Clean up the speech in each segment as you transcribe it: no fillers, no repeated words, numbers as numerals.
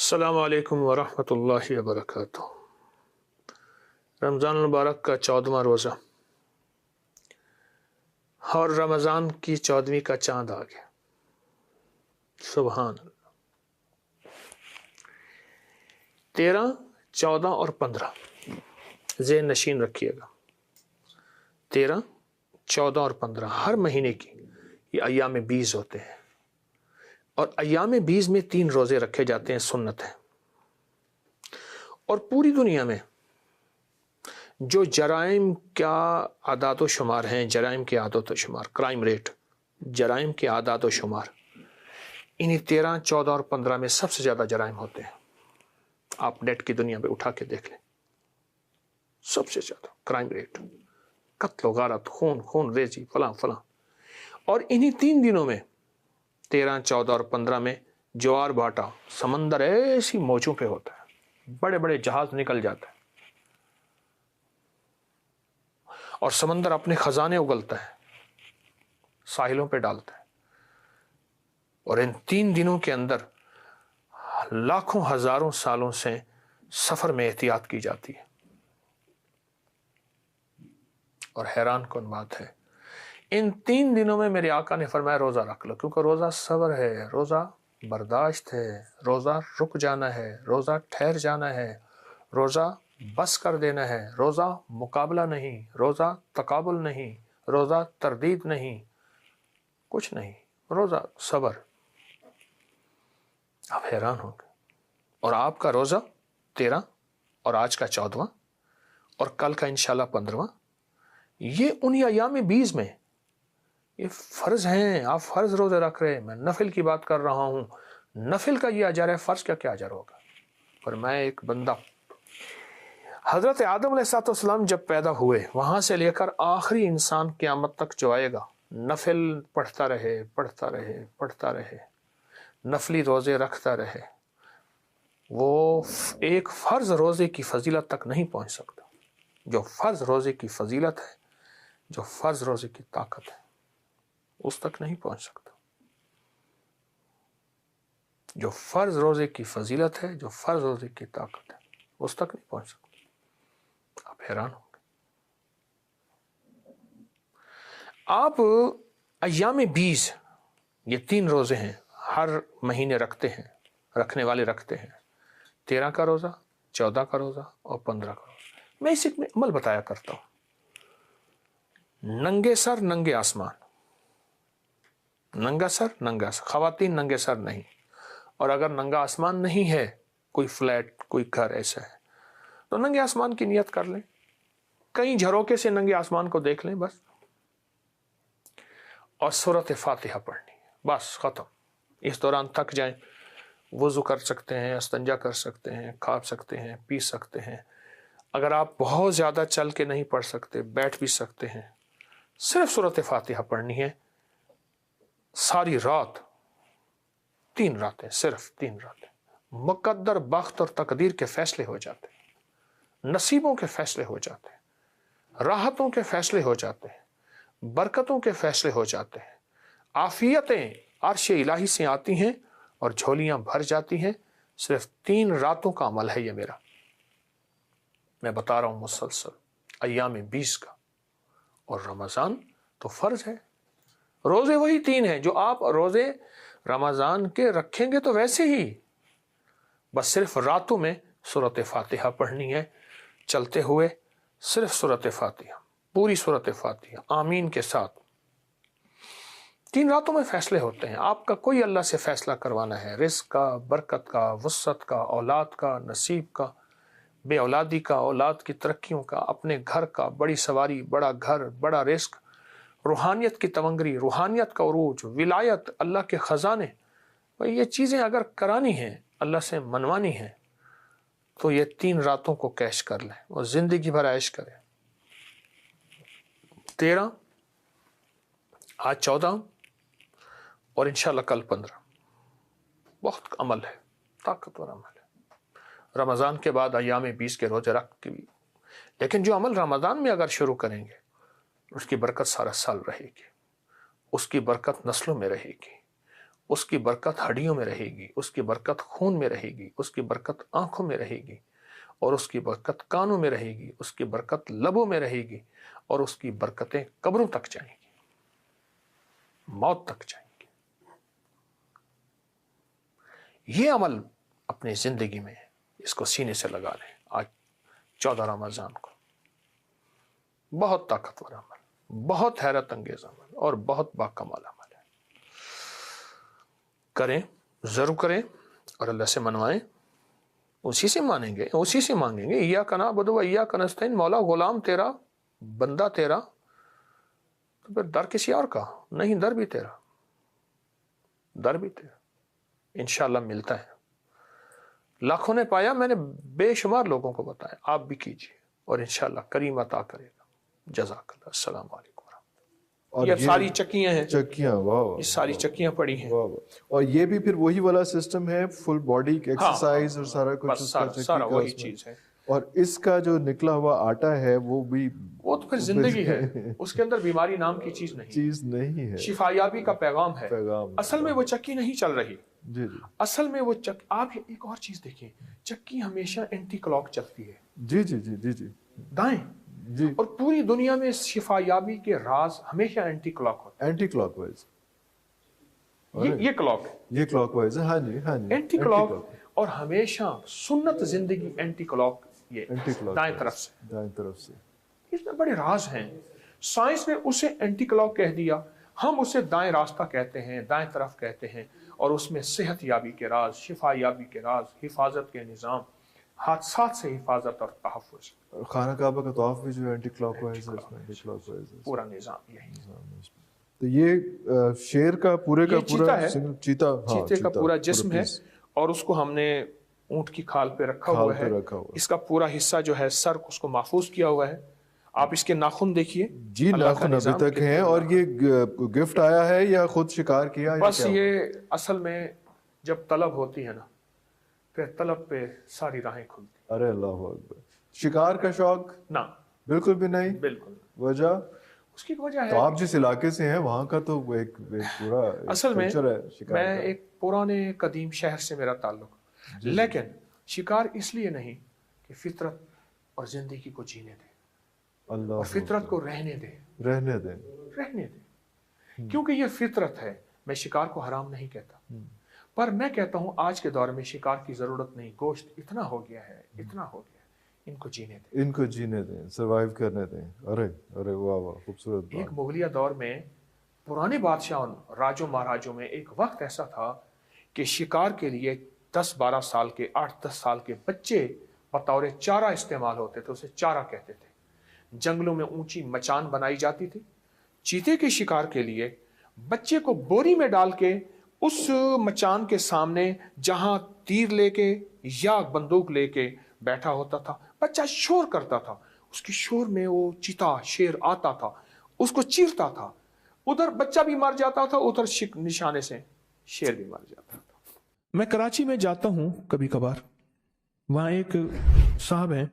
السلام علیکم ورحمۃ اللہ وبرکاتہ۔ رمضان المبارک کا 14واں روزہ اور رمضان کی 14ویں کا چاند آ گیا۔ سبحان اللہ۔ 13، 14 اور 15 ذہن نشین رکھیے گا۔ 13، 14 اور 15 ہر مہینے کی یہ ایام 20 ہوتے ہیں، اور ایام 20 میں 3 روزے رکھے جاتے ہیں، سنت ہے۔ اور پوری دنیا میں جو جرائم کا اعداد و شمار ہیں، جرائم کے اعداد و شمار، کرائم ریٹ، جرائم کے اعداد و شمار، انہی 13، 14 اور 15 میں سب سے زیادہ جرائم ہوتے ہیں۔ آپ نیٹ کی دنیا پہ اٹھا کے دیکھ لیں، سب سے زیادہ کرائم ریٹ، قتل و غارت، خون ریزی، فلاں فلاں۔ اور انہی 3 دنوں میں 13، 14 اور 15 میں جوار بھاٹا سمندر ایسی موجوں پہ ہوتا ہے، بڑے بڑے جہاز نکل جاتا ہے اور سمندر اپنے خزانے اگلتا ہے، ساحلوں پہ ڈالتا ہے۔ اور ان 3 دنوں کے اندر لاکھوں ہزاروں سالوں سے سفر میں احتیاط کی جاتی ہے۔ اور حیران کن بات ہے، ان 3 دنوں میں میرے آقا نے فرمایا روزہ رکھ لو، کیونکہ روزہ صبر ہے، روزہ برداشت ہے، روزہ رک جانا ہے، روزہ ٹھہر جانا ہے، روزہ بس کر دینا ہے، روزہ مقابلہ نہیں، روزہ تقابل نہیں، روزہ تردید نہیں، کچھ نہیں، روزہ صبر۔ آپ حیران ہوں گے۔ اور آپ کا روزہ 13 اور آج کا 14واں اور کل کا انشاءاللہ 15واں، یہ انہی ایام 20 میں یہ فرض ہیں۔ آپ فرض روزے رکھ رہے ہیں، میں نفل کی بات کر رہا ہوں۔ نفل کا یہ اجر ہے، فرض کا کیا اجر ہوگا؟ پر میں ایک بندہ، حضرت آدم علیہ السلام جب پیدا ہوئے، وہاں سے لے کر آخری انسان قیامت تک جو آئے گا، نفل پڑھتا رہے، نفلی روزے رکھتا رہے، وہ ایک فرض روزے کی فضیلت تک نہیں پہنچ سکتا۔ جو فرض روزے کی فضیلت ہے، جو فرض روزے کی طاقت ہے، اس تک نہیں پہنچ سکتا۔ جو فرض روزے کی فضیلت ہے، جو فرض روزے کی طاقت ہے، اس تک نہیں پہنچ سکتا۔ آپ حیران ہوں گے۔ آپ ایام 20 یہ 3 روزے ہیں، ہر مہینے رکھتے ہیں، رکھنے والے رکھتے ہیں۔ 13 کا روزہ، 14 کا روزہ اور 15 کا روزہ۔ میں اس میں عمل بتایا کرتا ہوں۔ ننگے سر ننگے آسمان، ننگا سر ننگا سر، خواتین ننگے سر نہیں۔ اور اگر ننگا آسمان نہیں ہے، کوئی فلیٹ، کوئی گھر ایسا ہے، تو ننگے آسمان کی نیت کر لیں، کئی جھروکے سے ننگے آسمان کو دیکھ لیں بس، اور سورۃ فاتحہ پڑھنی ہے، بس ختم۔ اس دوران تھک جائیں، وضو کر سکتے ہیں، استنجا کر سکتے ہیں، کھا سکتے ہیں، پی سکتے ہیں۔ اگر آپ بہت زیادہ چل کے نہیں پڑھ سکتے، بیٹھ بھی سکتے ہیں، صرف سورۃ فاتحہ پڑھنی ہے ساری رات، 3 راتیں، صرف 3 راتیں۔ مقدر بخت اور تقدیر کے فیصلے ہو جاتے ہیں، نصیبوں کے فیصلے ہو جاتے ہیں، راحتوں کے فیصلے ہو جاتے ہیں، برکتوں کے فیصلے ہو جاتے ہیں، عافیتیں عرش الہی سے آتی ہیں اور جھولیاں بھر جاتی ہیں۔ صرف 3 راتوں کا عمل ہے یہ میرا، میں بتا رہا ہوں مسلسل، ایام 20 کا۔ اور رمضان تو فرض ہے، روزے وہی 3 ہیں جو آپ روزے رمضان کے رکھیں گے تو ویسے ہی، بس صرف راتوں میں سورۃ فاتحہ پڑھنی ہے، چلتے ہوئے صرف سورۃ فاتحہ، پوری سورۃ فاتحہ آمین کے ساتھ۔ 3 راتوں میں فیصلے ہوتے ہیں۔ آپ کا کوئی اللہ سے فیصلہ کروانا ہے، رزق کا، برکت کا، وسعت کا، اولاد کا، نصیب کا، بے اولادی کا، اولاد کی ترقیوں کا، اپنے گھر کا، بڑی سواری، بڑا گھر، بڑا رزق، روحانیت کی تونگری، روحانیت کا عروج، ولایت، اللہ کے خزانے، بھئی یہ چیزیں اگر کرانی ہیں، اللہ سے منوانی ہیں، تو یہ 3 راتوں کو کیش کر لیں اور زندگی بھر عیش کریں۔ 13، آج 14 اور انشاءاللہ کل 15، بہت عمل ہے، طاقتور عمل ہے۔ رمضان کے بعد ایام 20 کے روزے رکھ کے بھی، لیکن جو عمل رمضان میں اگر شروع کریں گے، اس کی برکت سارا سال رہے گی، اس کی برکت نسلوں میں رہے گی، اس کی برکت ہڈیوں میں رہے گی، اس کی برکت خون میں رہے گی، اس کی برکت آنکھوں میں رہے گی، اور اس کی برکت کانوں میں رہے گی، اس کی برکت لبوں میں رہے گی، اور اس کی برکتیں قبروں تک جائیں گی، موت تک جائیں گی۔ یہ عمل اپنی زندگی میں اس کو سینے سے لگا لیں۔ آج 14 رمضان کو بہت طاقتور عمل، بہت حیرت انگیز عمل اور بہت باکمال عمل ہے۔ کریں، ضرور کریں اور اللہ سے منوائیں، اسی سے مانیں گے، اسی سے مانگیں گے۔ ایاک نعبد و ایاک نستعین، مولا غلام تیرا، بندہ تیرا، تو پھر در کسی اور کا نہیں، در بھی تیرا، در بھی تیرا۔ انشاءاللہ ملتا ہے۔ لاکھوں نے پایا، میں نے بے شمار لوگوں کو بتایا، آپ بھی کیجیے اور انشاءاللہ کریم عطا کرے گا۔ جزاک اللہ۔ السلام علیکم ورحمۃ اللہ۔ یہ ساری چکیاں ہیں، چکیاں، واہ، یہ ساری چکیاں پڑی ہیں، اور یہ بھی پھر وہی والا سسٹم ہے، فل باڈی ایکسرسائز اور سارا کچھ، سارا وہی چیز ہے۔ اور اس کا جو نکلا ہوا آٹا ہے وہ بھی، وہ تو پھر زندگی ہے، اس کے اندر بیماری نام کی چیز نہیں ہے، شفایابی کا پیغام ہے۔ اصل میں وہ چکی نہیں چل رہی، جی جی، اصل میں وہ آپ ایک اور چیز دیکھیں، چکی ہمیشہ اینٹی کلاک چلتی ہے، جی جی جی جی جی، دائیں جی، اور پوری دنیا میں شفایابی کے راز ہمیشہ اینٹی کلاک ہوتے اینٹی کلاک وائز، ہیں۔ یہ کلاک ہے، یہ کلاک وائز ہے، ہاں جی ہاں جی، اینٹی کلاک، اور ہمیشہ سنت زندگی اینٹی کلاک، یہ اینٹی کلاک دائیں طرف سے، دائیں طرف سے۔ اس میں بڑے راز ہیں۔ سائنس نے اسے اینٹی کلاک کہہ دیا، ہم اسے دائیں راستہ کہتے ہیں، دائیں طرف کہتے ہیں، اور اس میں صحت یابی کے راز، شفا یابی کے راز، حفاظت کے نظام، حادثات سے حفاظت اور تحفظ۔ خانہ کعبہ کا طواف بھی جو ہے اینٹی کلاک وائز ہے، اس میں اینٹی کلاک وائز ہے پورا نظام یہی۔ تو یہ شیر کا پورے کا پورا چیتا، چیتے کا پورا جسم ہے، اور اس کو ہم نے اونٹ کی کھال پہ رکھا ہوا ہے۔ اس کا پورا حصہ جو ہے سر، اس کو محفوظ کیا ہوا ہے۔ آپ اس کے ناخن دیکھیے، جی ناخن ابھی تک ہیں۔ اور یہ گفٹ آیا ہے یا خود شکار کیا؟ بس یہ اصل میں جب طلب ہوتی ہے نا، پھر طلب پہ ساری راہیں کھلتی۔ ارے اللہ اکبر، شکار کا شوق نہ، بالکل بھی نہیں؟ بالکل۔ وجہ؟ اس کی وجہ ہے، تو آپ جس علاقے سے ہیں وہاں کا تو ایک پورا اصل میں کلچر ہے شکار کا۔ میں ایک پرانے قدیم شہر سے میرا تعلق، لیکن شکار اس لیے نہیں کہ فطرت اور زندگی کو جینے دے، اور فطرت کو رہنے دے، کیونکہ یہ فطرت ہے۔ میں شکار کو حرام نہیں کہتا، پر میں کہتا ہوں آج کے دور میں شکار کی ضرورت نہیں، گوشت اتنا ہو گیا ہے، اتنا ہو گیا ہے، ان کو جینے دیں، ان کو جینے دیں، سروائیو کرنے دیں۔ ارے ارے واہ واہ، خوبصورت بات۔ ایک مغلیہ دور میں پرانے بادشاہوں، راجوں مہاراجوں میں ایک وقت ایسا تھا کہ شکار کے لیے 10-12 سال کے، 8-10 سال کے بچے بطور چارہ استعمال ہوتے تھے، اسے چارہ کہتے تھے۔ جنگلوں میں اونچی مچان بنائی جاتی تھی، چیتے کے شکار کے لیے بچے کو بوری میں ڈال کے اس مچان کے سامنے جہاں تیر لے کے یا بندوق لے کے بیٹھا ہوتا تھا، بچہ شور کرتا تھا، اس کی شور میں وہ چیتا، شیر آتا تھا، اس کو چیرتا تھا، ادھر بچہ بھی مر جاتا تھا، ادھر نشانے سے شیر بھی مر جاتا تھا۔ میں کراچی میں جاتا ہوں کبھی کبھار، وہاں ایک صاحب ہیں،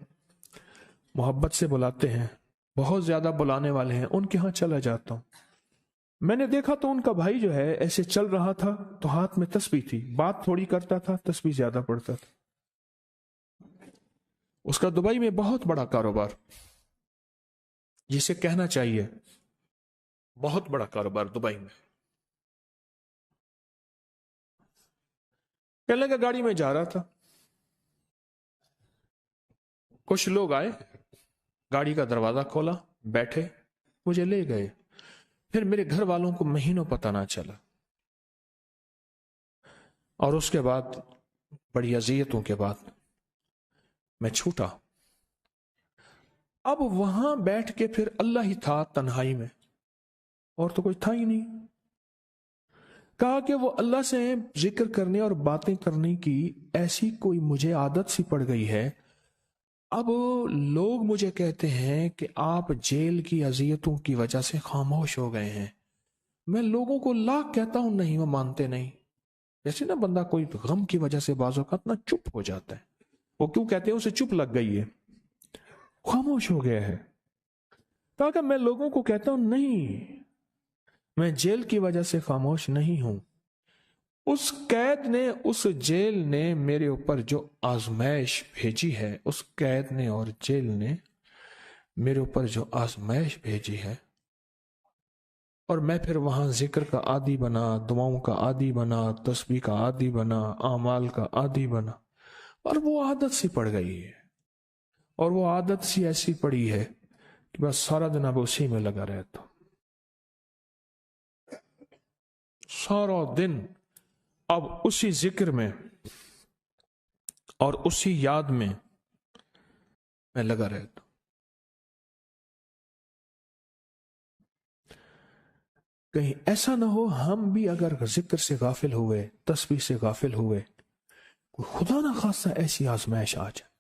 محبت سے بلاتے ہیں، بہت زیادہ بلانے والے ہیں، ان کے ہاں چلا جاتا ہوں۔ میں نے دیکھا تو ان کا بھائی جو ہے ایسے چل رہا تھا تو ہاتھ میں تسبیح تھی، بات تھوڑی کرتا تھا، تسبیح زیادہ پڑھتا تھا۔ اس کا دبئی میں بہت بڑا کاروبار، جسے کہنا چاہیے بہت بڑا کاروبار دبئی میں۔ کہنے لگا گاڑی میں جا رہا تھا، کچھ لوگ آئے، گاڑی کا دروازہ کھولا، بیٹھے، مجھے لے گئے، پھر میرے گھر والوں کو مہینوں پتہ نہ چلا، اور اس کے بعد بڑی اذیتوں کے بعد میں چھوٹا۔ اب وہاں بیٹھ کے پھر اللہ ہی تھا تنہائی میں، اور تو کچھ تھا ہی نہیں۔ کہا کہ وہ اللہ سے ذکر کرنے اور باتیں کرنے کی ایسی کوئی مجھے عادت سی پڑ گئی ہے، اب لوگ مجھے کہتے ہیں کہ آپ جیل کی اذیتوں کی وجہ سے خاموش ہو گئے ہیں۔ میں لوگوں کو لاکھ کہتا ہوں، نہیں، وہ مانتے نہیں۔ جیسے نا بندہ کوئی غم کی وجہ سے بعض اوقات نا چپ ہو جاتا ہے، وہ کیوں کہتے ہیں؟ اسے چپ لگ گئی ہے، خاموش ہو گیا ہے۔ کہا میں لوگوں کو کہتا ہوں، نہیں، میں جیل کی وجہ سے خاموش نہیں ہوں، اس قید نے، اس جیل نے میرے اوپر جو آزمائش بھیجی ہے، اس قید نے اور جیل نے میرے اوپر جو آزمائش بھیجی ہے، اور میں پھر وہاں ذکر کا عادی بنا، دعاؤں کا عادی بنا، تسبیح کا عادی بنا، اعمال کا عادی بنا، اور وہ عادت سی پڑ گئی ہے، اور وہ عادت سی ایسی پڑی ہے کہ بس سارا دن اب اسی میں لگا رہتا ہوں، سارا دن اب اسی ذکر میں اور اسی یاد میں لگا رہتا ہوں۔ کہیں ایسا نہ ہو ہم بھی اگر ذکر سے غافل ہوئے، تسبیح سے غافل ہوئے، خدا نہ خواستہ ایسی آزمائش آ جائے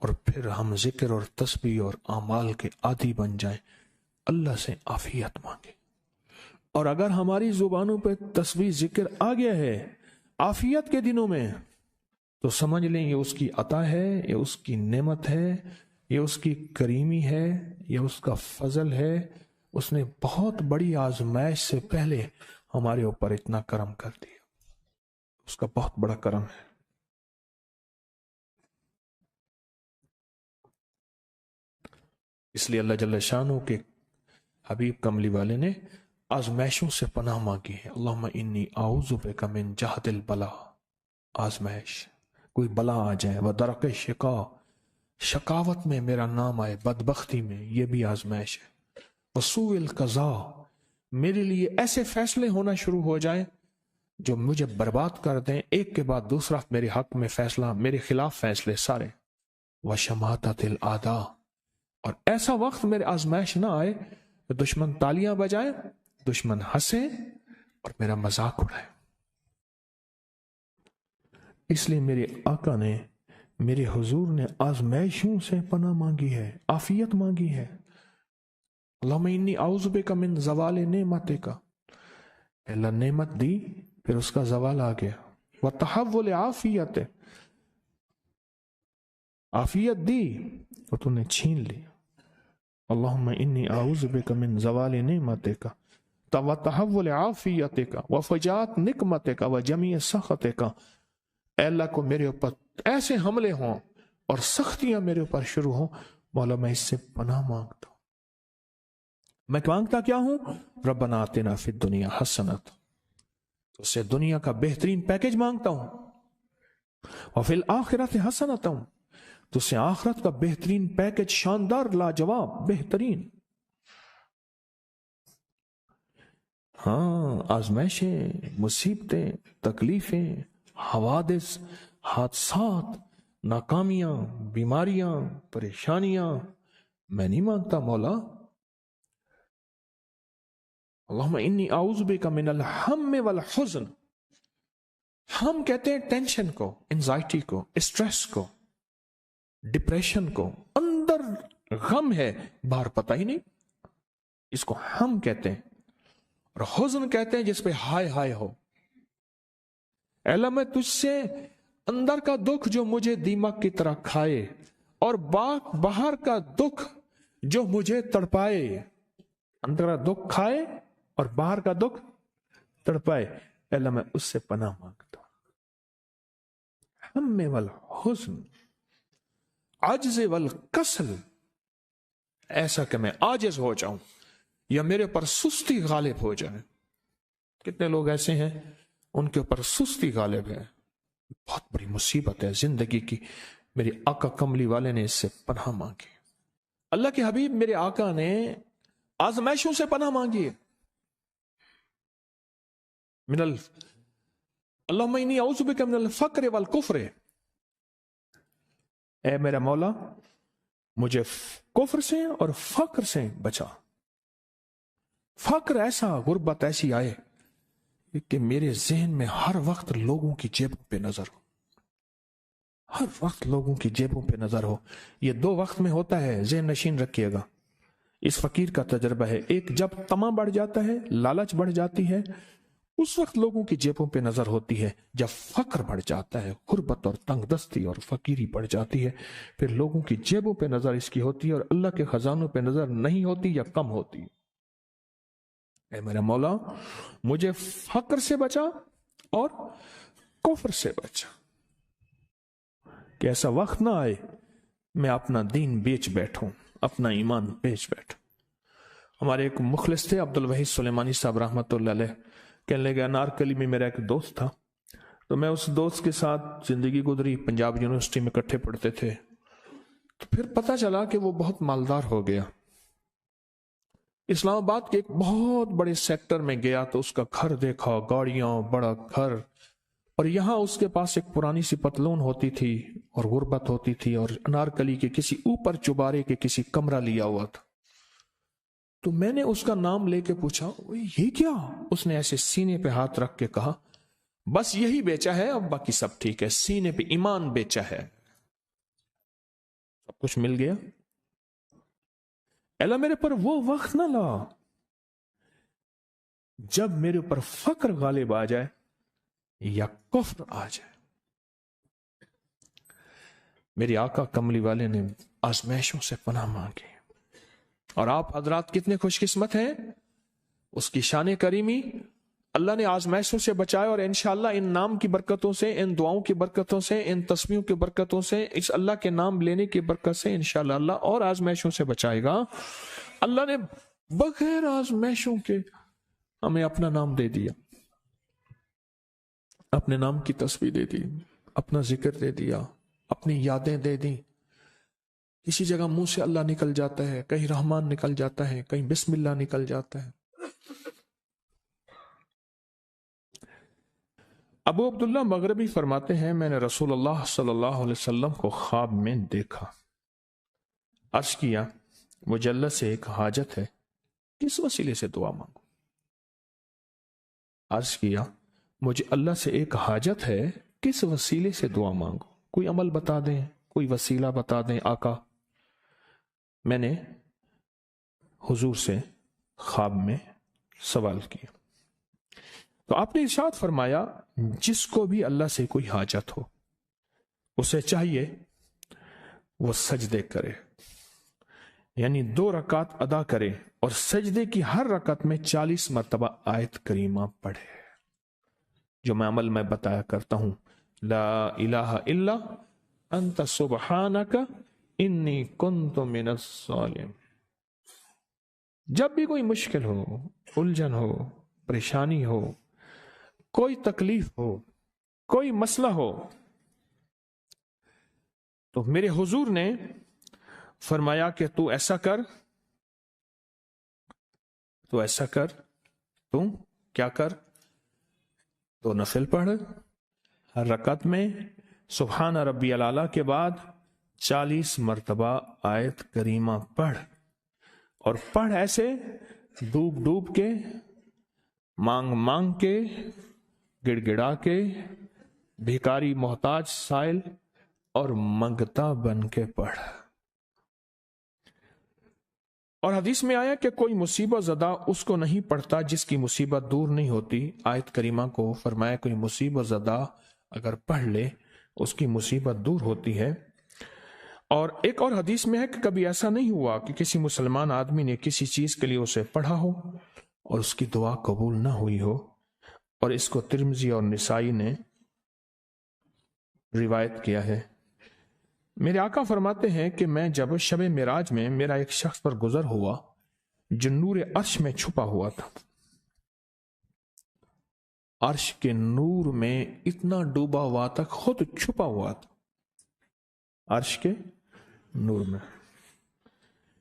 اور پھر ہم ذکر اور تسبیح اور اعمال کے عادی بن جائیں، اللہ سے عافیت مانگے۔ اور اگر ہماری زبانوں پہ تسبیح ذکر آ گیا ہے عافیت کے دنوں میں، تو سمجھ لیں یہ اس کی عطا ہے، یہ اس کی نعمت ہے، یہ اس کی کریمی ہے، یہ اس کا فضل ہے۔ اس نے بہت بڑی آزمائش سے پہلے ہمارے اوپر اتنا کرم کر دیا، اس کا بہت بڑا کرم ہے۔ اس لیے اللہ جل شانہ کے حبیب کملی والے نے آزمائشوں سے پناہ مانگی ہے۔ اللہم انی اعوذ بک من جہد البلاء، آزمائش، کوئی بلا آ جائے، ودرک شقا، شقاوت میں میرا نام آئے، بدبختی میں، یہ بھی آزمائش ہے، وسوء القضاء، میرے لیے ایسے فیصلے ہونا شروع ہو جائیں جو مجھے برباد کر دیں، ایک کے بعد دوسرا میرے حق میں فیصلہ، میرے خلاف فیصلے سارے، وشماتت الاعداء، اور ایسا وقت میرے آزمائش نہ آئے کہ دشمن تالیاں بجائے، دشمن ہنسے اور میرا مذاق اڑائے۔ اس لیے میرے آقا نے، میرے حضور نے آزمائشوں سے پناہ مانگی ہے، عافیت مانگی ہے۔ اللہم انی اعوذ بک من زوال نعمتک، اللہ نعمت دی پھر اس کا زوال آ گیا، وتحول عافیت، عافیت دی اور تو نے چھین لی۔ اللہم انی اعوذ بک من زوال نعمتک وتحول عافیتک وفجاءت نقمتک وجمیع سخطک، اے اللہ کو میرے اوپر ایسے حملے ہوں اور سختیاں میرے اوپر شروع ہوں، مولا میں اس سے پناہ مانگتا ہوں۔ میں مانگتا کیا ہوں؟ ربنا آتنا فی الدنیا حسنۃ، تو اس سے دنیا کا بہترین پیکج مانگتا ہوں، وفی الآخرۃ حسنۃ، تو اس سے آخرت کا بہترین پیکج، شاندار، لاجواب، بہترین۔ ہاں، آزمائشیں، مصیبتیں، تکلیفیں، حوادث، حادثات، ناکامیاں، بیماریاں، پریشانیاں، میں نہیں مانگتا مولا۔ اللہم انی اعوذ بک من الہم والحزن، ہم کہتے ہیں ٹینشن کو، انزائٹی کو، اسٹریس کو، ڈپریشن کو، اندر غم ہے باہر پتہ ہی نہیں، اس کو ہم کہتے ہیں، اور حزن کہتے ہیں جس پہ ہائے ہائے ہو۔ اے اللہ میں تجھ سے اندر کا دکھ جو مجھے دیمک کی طرح کھائے، اور باہر کا دکھ جو مجھے تڑپائے، اندر کا دکھ کھائے اور باہر کا دکھ تڑپائے، اے اللہ میں اس سے پناہ مانگتا ہوں۔ ہم والحزن، عجز والکسل، ایسا کہ میں عاجز ہو جاؤں یا میرے پر سستی غالب ہو جائے۔ کتنے لوگ ایسے ہیں ان کے اوپر سستی غالب ہے، بہت بڑی مصیبت ہے زندگی کی۔ میرے آقا کملی والے نے اس سے پناہ مانگی، اللہ کے حبیب میرے آقا نے آزمائشوں سے پناہ مانگی۔ اللہم انی اعوذ بک من الفقر والکفر، اے میرا مولا مجھے کفر سے اور فقر سے بچا۔ فقر ایسا، غربت ایسی آئے کہ میرے ذہن میں ہر وقت لوگوں کی جیبوں پہ نظر ہو، ہر وقت لوگوں کی جیبوں پہ نظر ہو۔ یہ دو وقت میں ہوتا ہے، ذہن نشین رکھیے گا، اس فقیر کا تجربہ ہے۔ ایک جب طمع بڑھ جاتا ہے، لالچ بڑھ جاتی ہے، اس وقت لوگوں کی جیبوں پہ نظر ہوتی ہے۔ جب فقر بڑھ جاتا ہے، غربت اور تنگ دستی اور فقیری بڑھ جاتی ہے، پھر لوگوں کی جیبوں پہ نظر اس کی ہوتی ہے اور اللہ کے خزانوں پہ نظر نہیں ہوتی یا کم ہوتی۔ اے میرا مولا مجھے فقر سے بچا اور کفر سے بچا، کہ ایسا وقت نہ آئے میں اپنا دین بیچ بیٹھوں، اپنا ایمان بیچ بیٹھوں۔ ہمارے ایک مخلص تھے عبد الوحید سلیمانی صاحب رحمۃ اللہ علیہ، کہنے لگے انارکلی میں میرا ایک دوست تھا، تو میں اس دوست کے ساتھ زندگی گزری، پنجاب یونیورسٹی میں اکٹھے پڑھتے تھے، تو پھر پتہ چلا کہ وہ بہت مالدار ہو گیا، اسلام آباد کے ایک بہت بڑے سیکٹر میں گیا تو اس کا گھر دیکھا، گاڑیاں، بڑا گھر، اور یہاں اس کے پاس ایک پرانی سی پتلون ہوتی تھی اور غربت ہوتی تھی، اور انارکلی کے کسی اوپر چبارے کے کسی کمرہ لیا ہوا تھا۔ تو میں نے اس کا نام لے کے پوچھا یہ کیا؟ اس نے ایسے سینے پہ ہاتھ رکھ کے کہا بس یہی بیچا ہے، اب باقی سب ٹھیک ہے، سینے پہ ایمان بیچا ہے، سب کچھ مل گیا۔ اللہ میرے پر وہ وقت نہ لا جب میرے اوپر فقر غالب آ جائے یا کفر آ جائے۔ میری آقا کملی والے نے آزمائشوں سے پناہ مانگی، اور آپ حضرات کتنے خوش قسمت ہیں، اس کی شان کریمی اللہ نے آزمائشوں سے بچائے، اور انشاءاللہ ان نام کی برکتوں سے، ان دعاؤں کی برکتوں سے، ان تسبیحوں کی برکتوں سے، اس اللہ کے نام لینے کی برکت سے انشاءاللہ اللہ اور آزمائشوں سے بچائے گا۔ اللہ نے بغیر آزمائشوں کے ہمیں اپنا نام دے دیا، اپنے نام کی تسبیح دے دی، اپنا ذکر دے دیا، اپنی یادیں دے دی۔ کسی جگہ منہ سے اللہ نکل جاتا ہے، کہیں رحمان نکل جاتا ہے، کہیں بسم اللہ نکل جاتا ہے۔ ابو عبداللہ مغربی فرماتے ہیں میں نے رسول اللہ صلی اللہ علیہ وسلم کو خواب میں دیکھا، عرض کیا مجھے اللہ سے ایک حاجت ہے، کس وسیلے سے دعا مانگوں؟ عرض کیا مجھے اللہ سے ایک حاجت ہے، کس وسیلے سے دعا مانگوں؟ کوئی عمل بتا دیں، کوئی وسیلہ بتا دیں آقا۔ میں نے حضور سے خواب میں سوال کیا تو آپ نے ارشاد فرمایا جس کو بھی اللہ سے کوئی حاجت ہو اسے چاہیے وہ سجدے کرے، یعنی 2 رکعت ادا کرے، اور سجدے کی ہر رکعت میں 40 مرتبہ آیت کریمہ پڑھے، جو میں عمل میں بتایا کرتا ہوں، لا الہ الا انت سبحانک انی کنت من الظالمین۔ جب بھی کوئی مشکل ہو، الجھن ہو، پریشانی ہو، کوئی تکلیف ہو، کوئی مسئلہ ہو، تو میرے حضور نے فرمایا کہ تو ایسا کر، تو ایسا کر، تو کیا کر، تو نفل پڑھ، ہر رکعت میں سبحان ربی الاعلیٰ کے بعد 40 مرتبہ آیت کریمہ پڑھ، اور پڑھ ایسے ڈوب ڈوب کے، مانگ مانگ کے، گڑ گڑا کے، بھیکاری محتاج سائل اور منگتا بن کے پڑھ۔ اور حدیث میں آیا کہ کوئی مصیبت زدہ اس کو نہیں پڑھتا جس کی مصیبت دور نہیں ہوتی۔ آیت کریمہ کو فرمایا کوئی مصیبت زدہ اگر پڑھ لے اس کی مصیبت دور ہوتی ہے۔ اور ایک اور حدیث میں ہے کہ کبھی ایسا نہیں ہوا کہ کسی مسلمان آدمی نے کسی چیز کے لیے اسے پڑھا ہو اور اس کی دعا قبول نہ ہوئی ہو، اور اس کو ترمذی اور نسائی نے روایت کیا ہے۔ میرے آقا فرماتے ہیں کہ میں جب شب معراج میں میرا ایک شخص پر گزر ہوا جو نور عرش میں چھپا ہوا تھا، عرش کے نور میں اتنا ڈوبا ہوا تھا، خود چھپا ہوا تھا عرش کے نور میں۔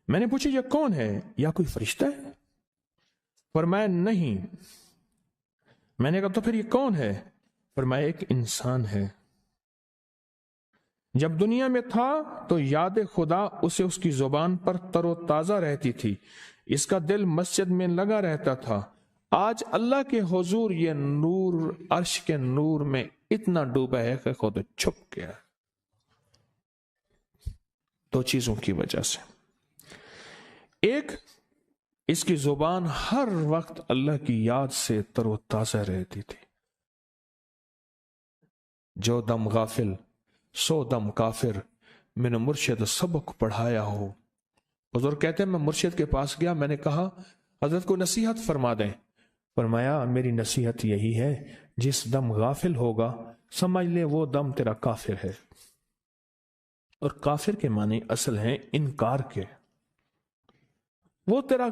میں نے پوچھا یہ کون ہے، یا کوئی فرشتہ ہے؟ فرمایا نہیں۔ میں نے کہا تو پھر یہ کون ہے؟ فرمایا ایک انسان ہے، جب دنیا میں تھا تو یاد خدا اسے اس کی زبان پر تر و تازہ رہتی تھی، اس کا دل مسجد میں لگا رہتا تھا، آج اللہ کے حضور یہ نور عرش کے نور میں اتنا ڈوبا ہے کہ خود چھپ گیا۔ 2 چیزوں کی وجہ سے، ایک اس کی زبان ہر وقت اللہ کی یاد سے تر و تازہ رہتی تھی، جو دم غافل سو دم کافر، میں نے مرشد سبق پڑھایا ہو۔ حضور کہتے ہیں میں مرشد کے پاس گیا، میں نے کہا حضرت کو نصیحت فرما دیں، فرمایا میری نصیحت یہی ہے، جس دم غافل ہوگا سمجھ لے وہ دم تیرا کافر ہے۔ اور کافر کے معنی اصل ہیں انکار کے، وہ تیرا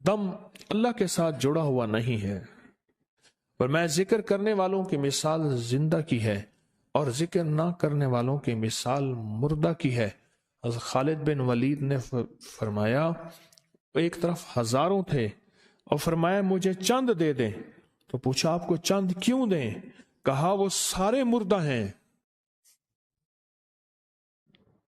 دم اللہ کے ساتھ جڑا ہوا نہیں ہے۔ پر میں ذکر کرنے والوں کی مثال زندہ کی ہے اور ذکر نہ کرنے والوں کی مثال مردہ کی ہے۔ حضرت خالد بن ولید نے فرمایا ایک طرف ہزاروں تھے اور فرمایا مجھے چند دے دیں، تو پوچھا آپ کو چند کیوں دیں؟ کہا وہ سارے مردہ ہیں،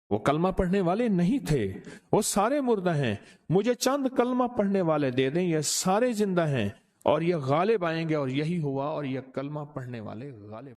وہ کلمہ پڑھنے والے نہیں تھے، وہ سارے مردہ ہیں، مجھے چند کلمہ پڑھنے والے دے دیں، یہ سارے زندہ ہیں اور یہ غالب آئیں گے۔ اور یہی ہوا، اور یہ کلمہ پڑھنے والے غالب